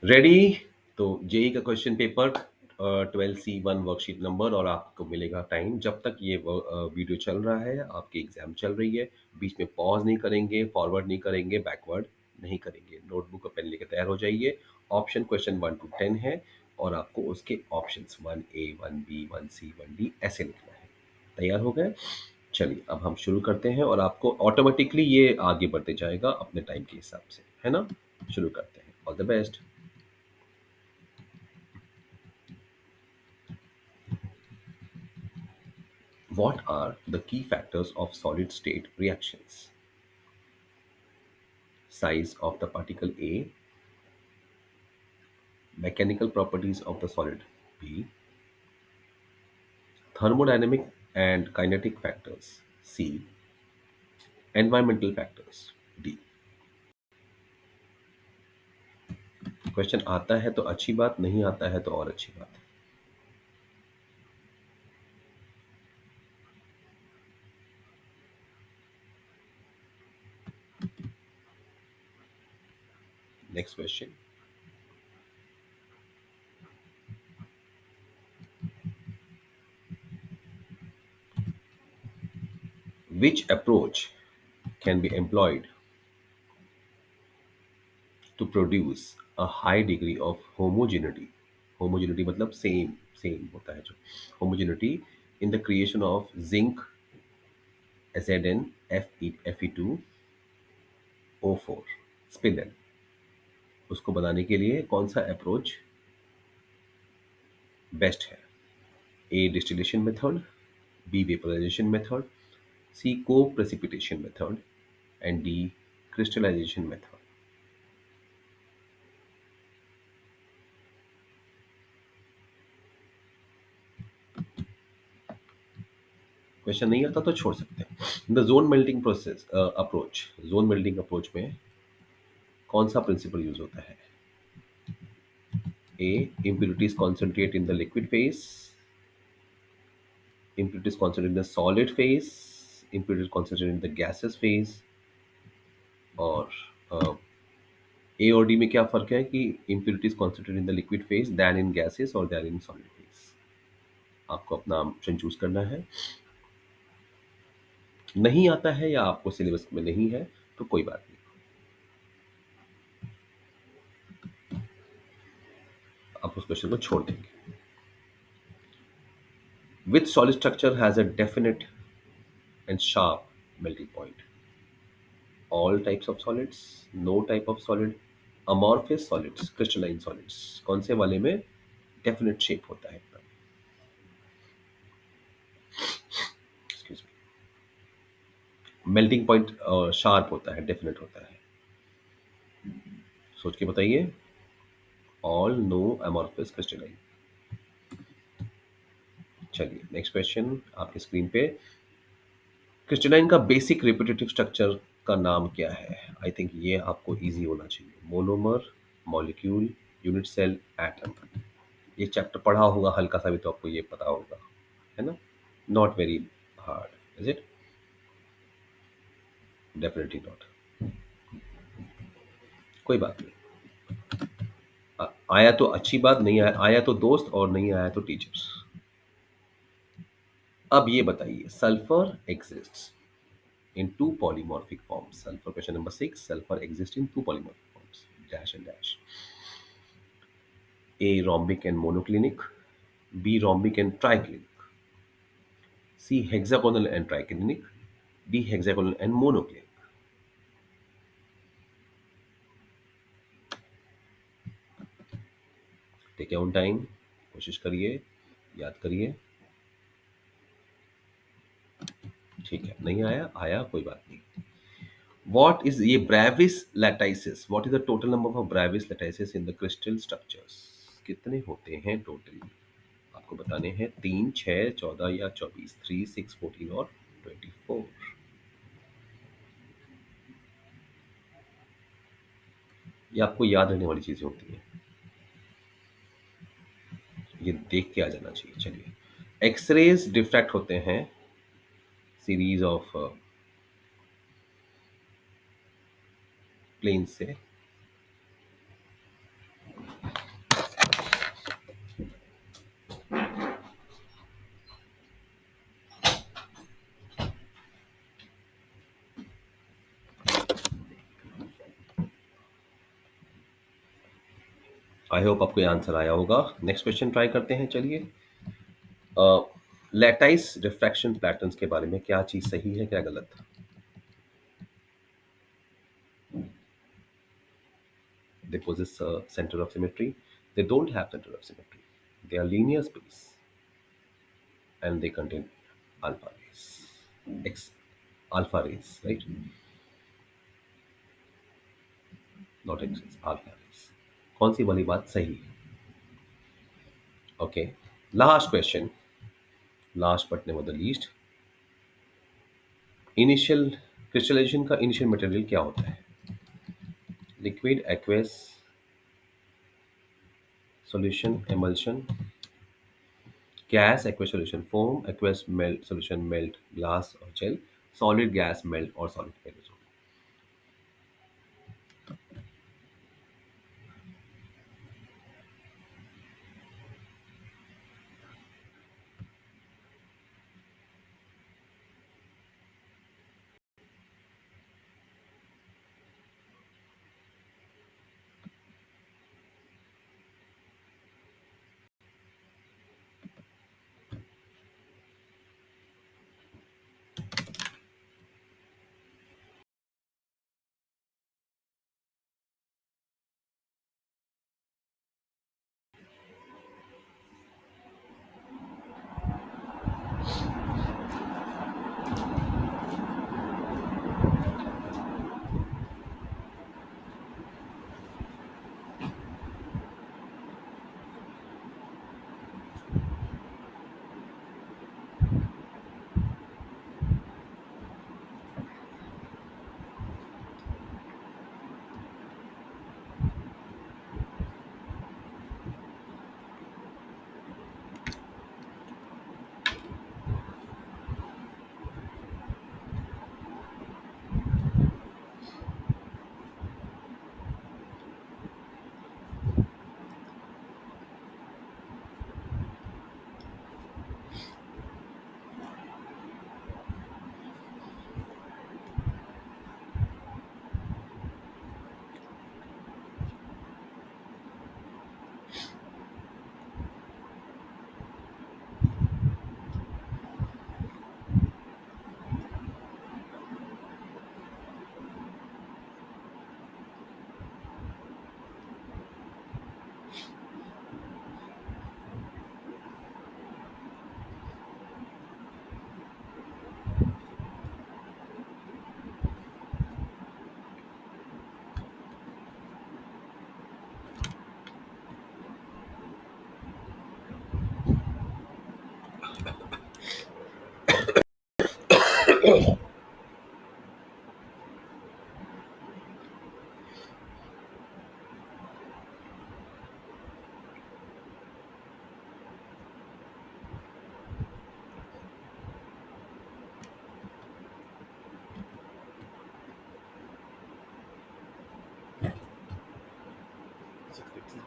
Ready. तो JEE का question paper 12C1 worksheet number, और आपको मिलेगा टाइम जब तक ये वीडियो चल रहा है, आपकी एग्जाम चल रही है। बीच में पॉज नहीं करेंगे, फॉरवर्ड नहीं करेंगे, बैकवर्ड नहीं करेंगे। नोटबुक और पेन लेकर तैयार हो जाइए। ऑप्शन क्वेश्चन 1 to 10 है, और आपको उसके options 1A 1B 1C 1D ऐसे लिखना है। तैयार हो गए? चलिए अब हम शुरू करते हैं, और आपको ऑटोमेटिकली ये आगे बढ़ते जाएगा अपने टाइम के हिसाब से, है ना? शुरू करते हैं। All the best. What are the key factors of solid state reactions? Size of the particle A, mechanical properties of the solid B, thermodynamic and kinetic factors C, environmental factors D। Question आता है तो अच्छी बात, नहीं आता है तो और अच्छी बात है। Next question. Which approach can be employed to produce a high degree of homogeneity? Homogeneity मतलब सेम सेम होता है जो। homogeneity in the creation of zinc Zn Fe2O4 spinel. उसको बनाने के लिए कौन सा अप्रोच बेस्ट है? A distillation method, B vaporisation method, C coprecipitation method, and D crystallisation method. Question नहीं आता तो छोड़ सकते हैं। The zone melting process approach, zone melting approach में कौन सा प्रिंसिपल यूज होता है? ए impurities concentrate in the liquid phase, impurities concentrate in the solid phase, impurities concentrate in the gaseous phase, और ए और डी में क्या फर्क है कि impurities concentrate in the liquid phase than in gases और than in solid phase। आपको अपना ऑप्शन चूज करना है। नहीं आता है या आपको सिलेबस में नहीं है तो कोई बात नहीं, आप उस क्वेश्चन को छोड़ देंगे। Which solid structure has a definite and sharp melting point? All types of solids, no type of solid, amorphous solids, crystalline solids। कौन से वाले में डेफिनेट शेप होता है? Excuse me, melting point sharp होता है, डेफिनेट होता है? सोच के बताइए। All, no, amorphous, crystalline. चलिए नेक्स्ट क्वेश्चन आपकी स्क्रीन पे। क्रिस्टलाइन का बेसिक रिपीटेटिव स्ट्रक्चर का नाम क्या है? आई थिंक ये आपको इजी होना चाहिए। Monomer, molecule, unit cell, atom. ये चैप्टर पढ़ा होगा हल्का सा भी तो आपको ये पता होगा, है ना? Not very hard is it? Definitely not. कोई बात नहीं। आया तो अच्छी बात, नहीं आया, आया तो दोस्त, और नहीं आया तो टीचर्स। अब ये बताइए, sulphur exists in two polymorphic forms. Sulfur, question number 6, sulfur exists in two polymorphic forms, dash and dash. A rhombic and monoclinic, B rhombic and triclinic, C hexagonal and triclinic, D hexagonal and monoclinic। Take your time, कोशिश करिए, याद करिए। ठीक है, नहीं आया, आया कोई बात नहीं। What is ये Brevis लैटाइसिस? What is the total number of brevis lattices in the crystal structures? कितने होते हैं टोटल? आपको बताने हैं। 3, 6, 14 या 24, 3, 6, 14 और 24। ये आपको याद रहने वाली चीजें होती हैं, ये देख के आ जाना चाहिए। चलिए, एक्सरेज डिफ्रैक्ट होते हैं सीरीज ऑफ प्लेन से। आई होप आपको ये आंसर आया होगा। नेक्स्ट क्वेश्चन ट्राई करते हैं, चलिए। लैटाइस रिफ्रैक्शन पैटर्न्स के बारे में क्या चीज़ सही है, क्या गलत? They possess a center of symmetry. They don't have center of symmetry. They are linear space and they contain alpha rays. X alpha rays, right? Not X rays, alpha rays. कौन सी वाली बात सही है? Okay, last question, last but never the least. Initial crystallization का initial material क्या होता है? Liquid, aqueous, solution, emulsion, gas, aqueous solution, foam, aqueous melt, solution melt, glass और जेल, सॉलिड गैस मेल्ट और सॉलिड एरोजोल।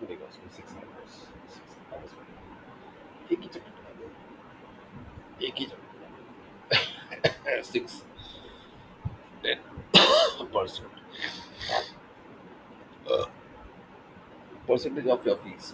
मिलेगा उसमें 6 hours, 6 hours मिलेगा। एक ही चैप्टर, एक ही chapter 6 10% percentage of your fees।